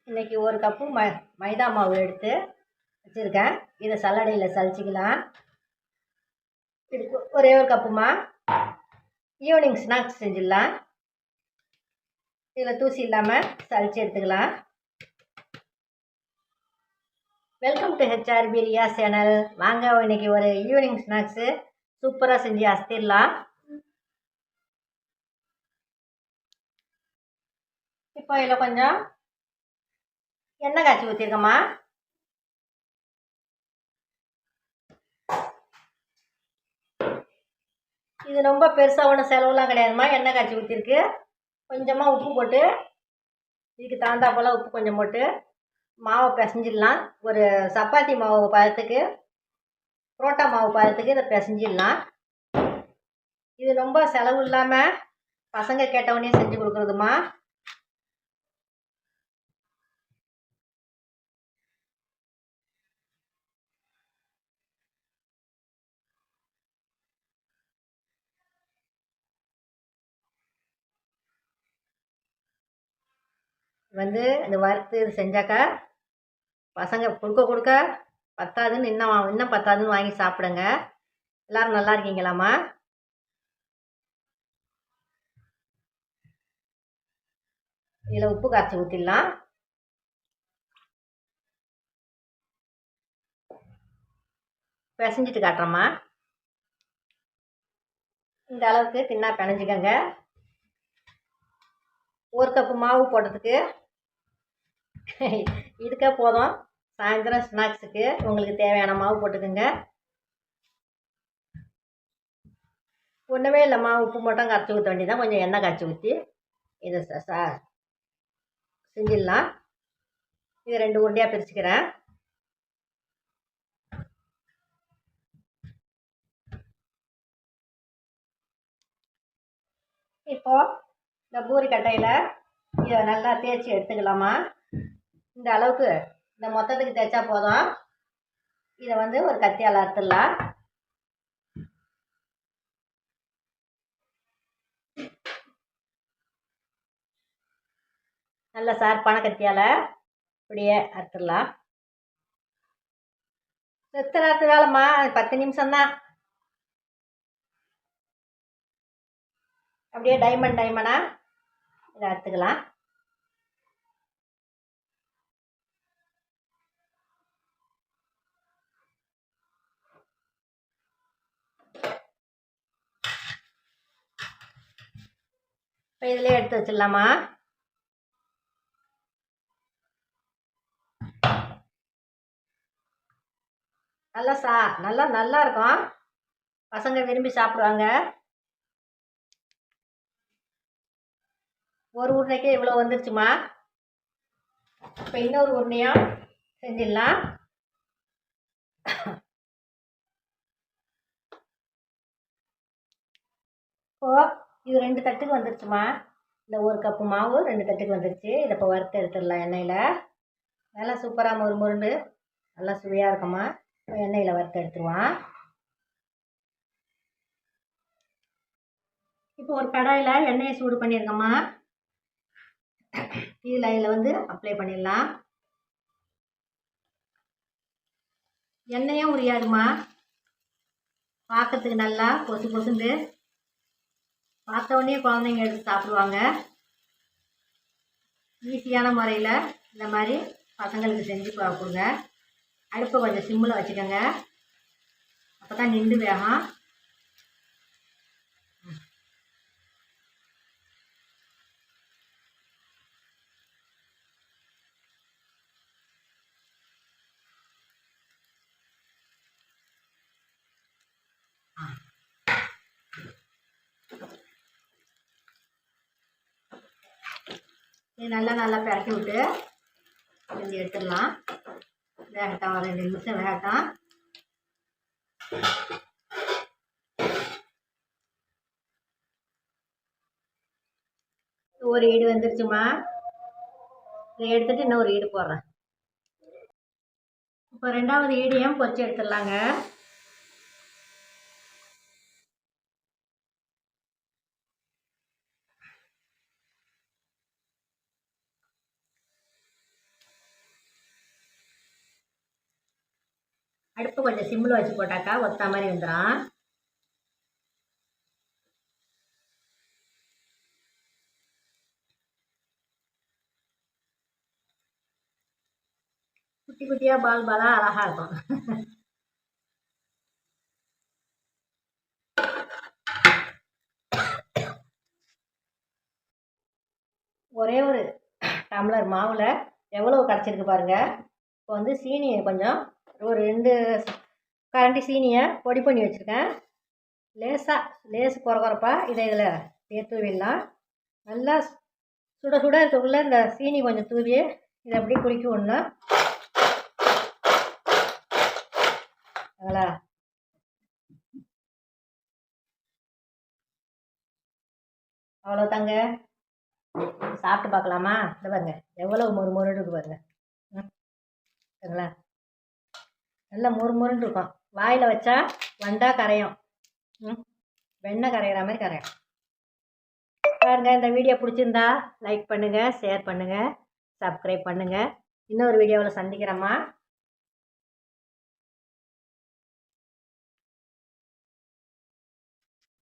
இன்றைக்கி ஒரு கப்பு மைதா மாவு எடுத்து வச்சுருக்கேன். இதை சல்லடையில் சலிச்சிக்கலாம். இதுக்கு ஒரே ஒரு கப்புமா ஈவினிங் ஸ்நாக்ஸ் செஞ்சிடலாம். இதில் தூசி இல்லாமல் சலிச்சு எடுத்துக்கலாம். Welcome to HRP Riya channel. வாங்க, இன்றைக்கி ஒரு ஈவினிங் ஸ்நாக்ஸு சூப்பராக செஞ்சு அசத்திடலாம். இப்போ இதில் கொஞ்சம் எண்ணெய் காய்ச்சி ஊற்றிருக்கம்மா. இது ரொம்ப பெருசாக ஒன்றும் செலவுலாம் கிடையாதுமா. எண்ணெய் காய்ச்சி ஊற்றிருக்கு. கொஞ்சமாக உப்பு போட்டு, இதுக்கு தகுந்தா போல் உப்பு கொஞ்சம் போட்டு மாவை பிசைஞ்சிடலாம். ஒரு சப்பாத்தி மாவு பதத்துக்கு, புரோட்டா மாவு பதத்துக்கு இதை பிசைஞ்சிடலாம். இது ரொம்ப செலவு இல்லாமல் பசங்க கேட்டவொடனே செஞ்சு கொடுக்குறதுமா. இந்த வறுத்து இது செஞ்சாக்கா பசங்க கொடுக்க பத்தாதுன்னு இன்னும் பத்தாதுன்னு வாங்கி சாப்பிடுங்க. எல்லோரும் நல்லா இருக்கீங்களாம்மா? இதில் உப்பு காய்ச்சி ஊற்றிடலாம். பிசைஞ்சிட்டு காட்டுறோம்மா. இந்த அளவுக்கு தின்னா பிணைஞ்சிக்கங்க. ஒரு கப்பு மாவு போட்டதுக்கு இதுக்கே போதும். சாயந்தரம் ஸ்நாக்ஸுக்கு உங்களுக்கு தேவையான மாவு போட்டுக்கோங்க. ஒன்றுமே இல்லைம்மா, உப்பு மட்டும் கரைச்சி ஊற்ற வேண்டியதான். கொஞ்சம் எண்ணெய் காய்ச்சி ஊற்றி இதை செஞ்சிடலாம். இது 2 உருண்டையாக பிரிச்சுக்கிறேன். இப்போது இந்த பூரி கட்டையில் இதை நல்லா தேய்ச்சி எடுத்துக்கலாமா. இந்த அளவுக்கு இந்த மொத்தத்துக்கு தேய்ச்சா போதும். இதை ஒரு கத்தியால் அறுத்துடலாம். நல்ல சார்பான கத்தியால் இப்படியே அறுத்துடலாம். எத்தனை நேரத்து வேலைம்மா? 10 நிமிஷம்தான். அப்படியே டைமண்டாக இதை அறுத்துக்கலாம். இப்போ இதிலே எடுத்து வச்சிடலாமா. நல்லா இருக்கும். பசங்க விரும்பி சாப்பிடுவாங்க. ஒரு உருண்டைக்கே இவ்வளோ வந்துருச்சுமா. இப்போ இன்னொரு உருண்டையும் செஞ்சிடலாம். இப்போது இது 2 தட்டுக்கு வந்துருச்சுமா. இந்த ஒரு கப்பு மாவு 2 தட்டுக்கு வந்துருச்சு. இதை இப்போ வறுத்து எடுத்துடலாம் எண்ணெயில். நல்லா சூப்பராக முறுமுறுண்டு நல்லா சுவையாக இருக்குமா. எண்ணெயில் வறுத்து எடுத்துருவான். இப்போ ஒரு கடாயில் எண்ணெயை சூடு பண்ணியிருக்கோம்மா. இதில் அப்ளை பண்ணிடலாம். எண்ணெயும் உரியாதுமா. பார்க்கறதுக்கு நல்லா பொசுண்டு. பார்த்தோடனே குழந்தைங்க எடுத்து சாப்பிடுவாங்க. ஈஸியான முறையில் இந்த மாதிரி பசங்களுக்கு செஞ்சு கொடுங்க. அடுப்பை கொஞ்சம் சிம்மில் வச்சுக்கோங்க. அப்போ தான் நின்று வேகம். இது நல்லா பரட்டி விட்டு கொஞ்சம் எடுத்துடலாம். வேகட்டும், ஒரு 2 நிமிஷம் வேகட்டும். ஒரு ஈடு வந்துருச்சுமா. இதை எடுத்துட்டு இன்னொரு ஈடு போடுறேன். இப்போ 2வது ஈடையும் பொரிச்சு எடுத்துடலாங்க. அடுப்பு கொஞ்சம் சிம்மில் வச்சு போட்டாக்கா ஒத்தா மாதிரி வந்துடும். குட்டி குட்டியாக பால் பாலாக அழகாக இருக்கும். ஒரே ஒரு டம்ளர் மாவில் எவ்வளோ கிடச்சிருக்கு பாருங்கள். இப்போ வந்து சீனியை கொஞ்சம் ஒரு 2 கரண்டி சீனியை பொடி பண்ணி வச்சுருக்கேன். லேசு குறப்பாக இதை இதில் சேர்த்து விடலாம். நல்லா சுட சுட இருக்கக்குள்ளே இந்த சீனி கொஞ்சம் தூவி இதை அப்படியே குடிக்க விடணும். அதனால் அவ்வளோதாங்க. சாப்பிட்டு பார்க்கலாமா? இல்லை பாருங்க எவ்வளோ மொறு இருக்கு பாருங்க. சரிங்களா? நல்லா மொறுன்னு இருக்கும். வாயில் வச்சா வந்தால் கரையும். வெண்ணெய் கரையிற மாதிரி கரையும் பாருங்க. இந்த வீடியோ பிடிச்சிருந்தா லைக் பண்ணுங்கள், ஷேர் பண்ணுங்கள், சப்ஸ்கிரைப் பண்ணுங்கள். இன்னொரு வீடியோவில் சந்திக்கிறேம்மா.